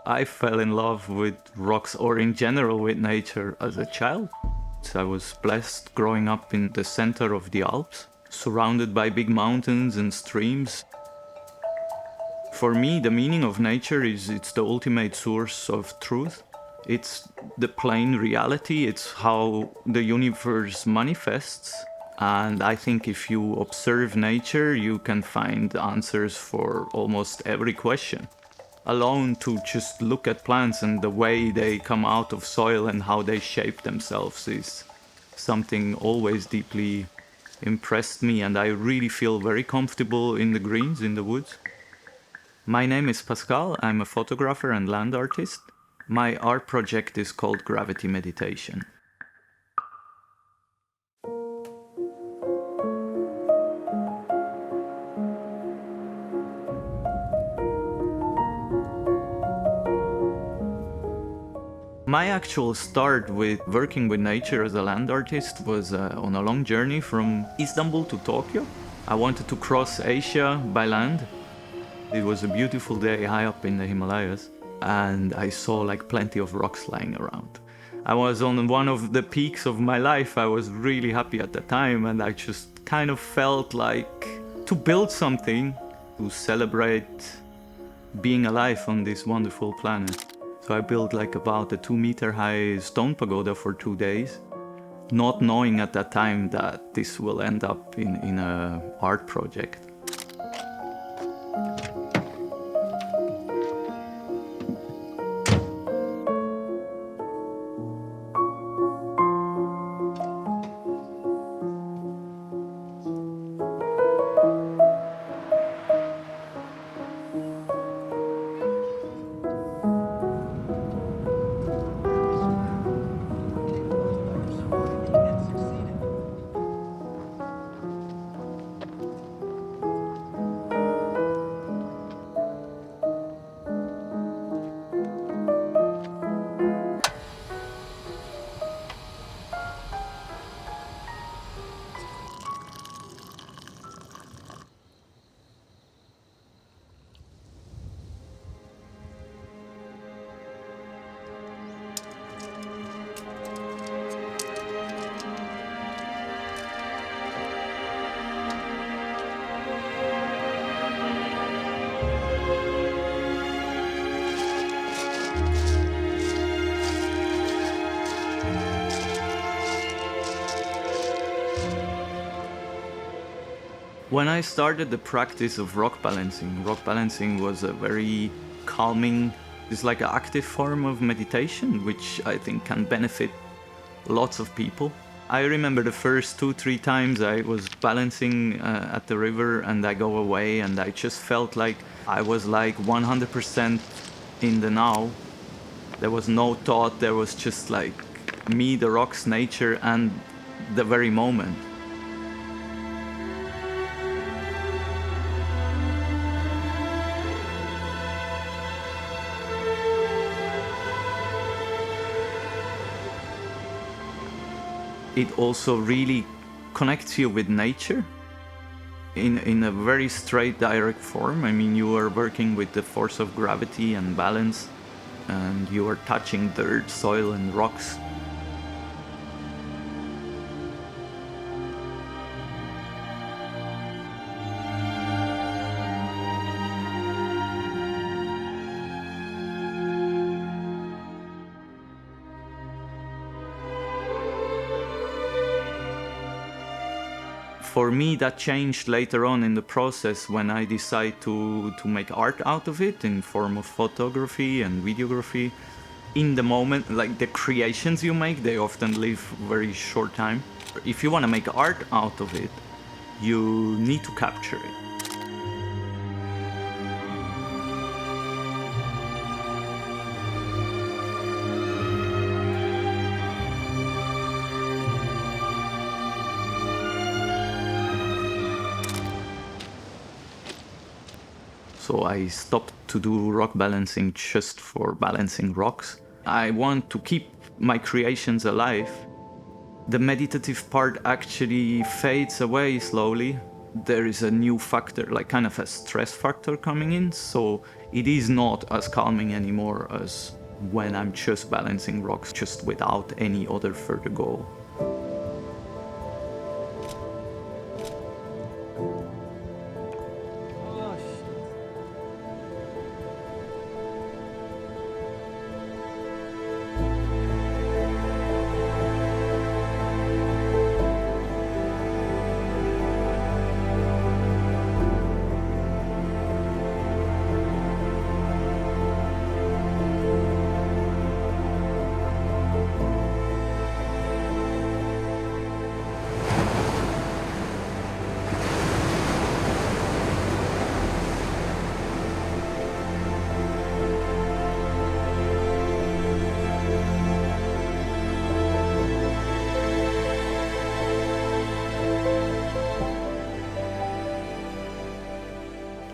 I fell in love with rocks, or in general with nature, as a child. I was blessed growing up in the center of the Alps, surrounded by big mountains and streams. For me, the meaning of nature is it's the ultimate source of truth. It's the plain reality, it's how the universe manifests. And I think if you observe nature, you can find answers for almost every question. Alone to just look at plants and the way they come out of soil and how they shape themselves is something always deeply impressed me, and I really feel very comfortable in the greens, in the woods. My name is Pascal, I'm a photographer and land artist. My art project is called Gravity Meditation. My actual start with working with nature as a land artist was on a long journey from Istanbul to Tokyo. I wanted to cross Asia by land. It was a beautiful day high up in the Himalayas, and I saw like plenty of rocks lying around. I was on one of the peaks of my life. I was really happy at the time, and I just kind of felt like to build something to celebrate being alive on this wonderful planet. So I built like about a 2-meter high stone pagoda for 2 days, not knowing at that time that this will end up in an art project. When I started the practice of rock balancing was a very calming, it's like an active form of meditation, which I think can benefit lots of people. I remember the first 2-3 times I was balancing at the river and I go away and I just felt like I was like 100% in the now. There was no thought, there was just like me, the rocks, nature, and the very moment. It also really connects you with nature in a very straight, direct form. I mean, you are working with the force of gravity and balance, and you are touching dirt, soil, and rocks. For me, that changed later on in the process when I decided to make art out of it in form of photography and videography. In the moment, like the creations you make, they often live very short time. If you want to make art out of it, you need to capture it. So I stopped to do rock balancing just for balancing rocks. I want to keep my creations alive. The meditative part actually fades away slowly. There is a new factor, like kind of a stress factor coming in. So it is not as calming anymore as when I'm just balancing rocks, just without any other further goal.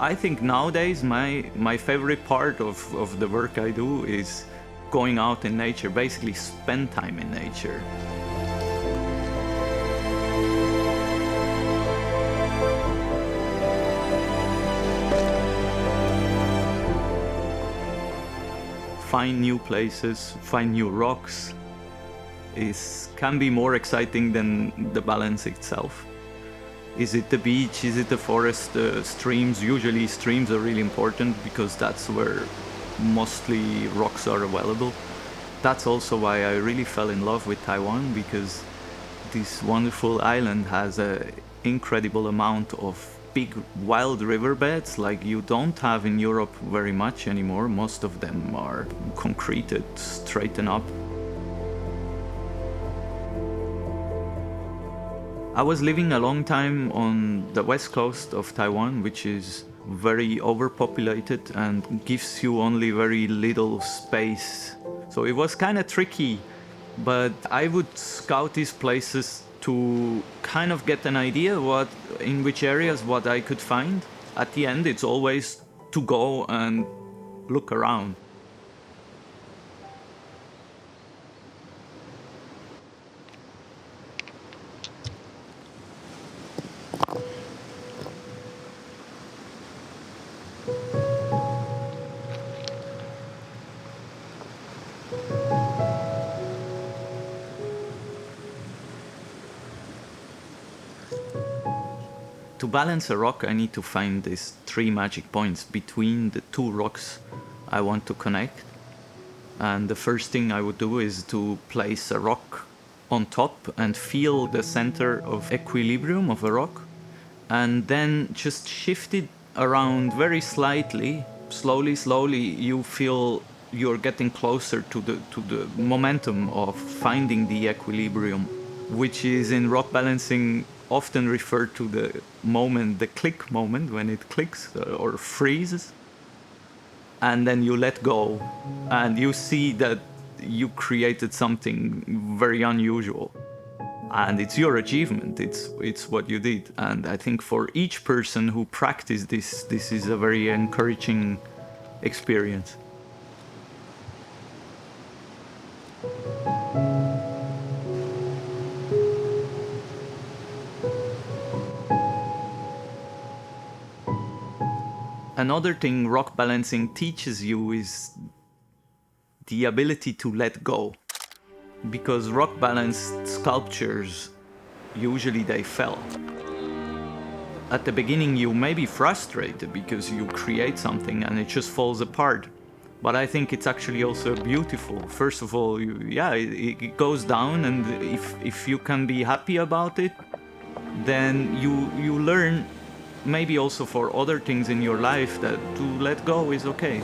I think nowadays my favorite part of the work I do is going out in nature, basically spend time in nature. Find new places, find new rocks. Can be more exciting than the balance itself. Is it the beach? Is it the forest? Streams? Usually streams are really important because that's where mostly rocks are available. That's also why I really fell in love with Taiwan, because this wonderful island has an incredible amount of big wild riverbeds like you don't have in Europe very much anymore. Most of them are concreted, straightened up. I was living a long time on the west coast of Taiwan, which is very overpopulated and gives you only very little space. So it was kind of tricky, but I would scout these places to kind of get an idea in which areas what I could find. At the end, it's always to go and look around. To balance a rock, I need to find these 3 magic points between the 2 rocks I want to connect. And the first thing I would do is to place a rock on top and feel the center of equilibrium of a rock, and then just shift it around very slightly. Slowly you feel you're getting closer to the momentum of finding the equilibrium, which is in rock balancing often referred to the click moment, when it clicks or freezes. And then you let go and you see that you created something very unusual. And it's your achievement, it's what you did. And I think for each person who practiced this is a very encouraging experience. Another thing rock balancing teaches you is the ability to let go. Because rock balanced sculptures, usually they fell. At the beginning you may be frustrated because you create something and it just falls apart. But I think it's actually also beautiful. First of all, it goes down, and if you can be happy about it, then you learn, maybe also for other things in your life, that to let go is okay.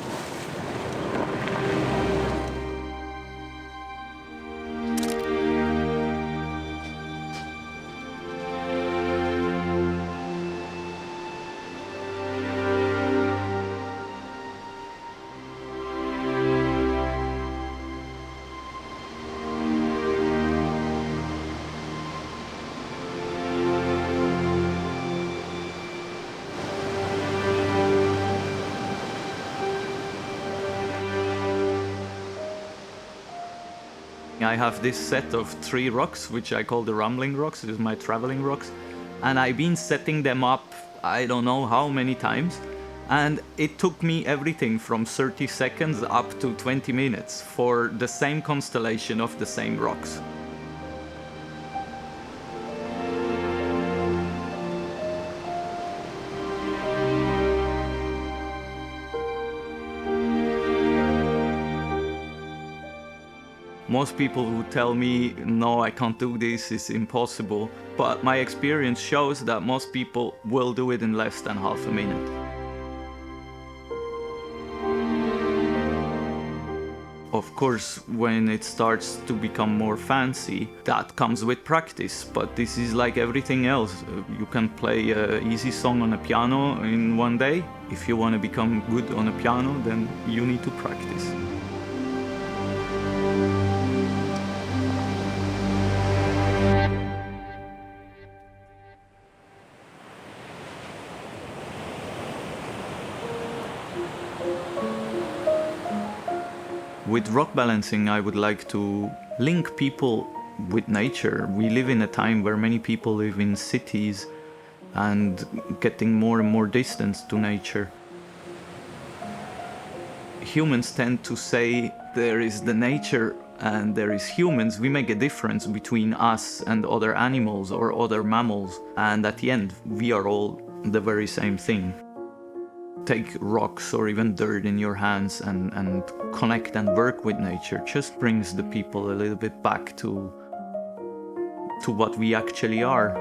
I have this set of 3 rocks, which I call the rumbling rocks. This is my traveling rocks. And I've been setting them up, I don't know how many times. And it took me everything from 30 seconds up to 20 minutes for the same constellation of the same rocks. Most people would tell me, no, I can't do this, it's impossible. But my experience shows that most people will do it in less than half a minute. Of course, when it starts to become more fancy, that comes with practice, but this is like everything else. You can play an easy song on a piano in one day. If you want to become good on a piano, then you need to practice. With rock balancing, I would like to link people with nature. We live in a time where many people live in cities and getting more and more distance to nature. Humans tend to say there is the nature and there is humans. We make a difference between us and other animals or other mammals, and at the end, we are all the very same thing. Take rocks or even dirt in your hands and connect and work with nature just brings the people a little bit back to what we actually are.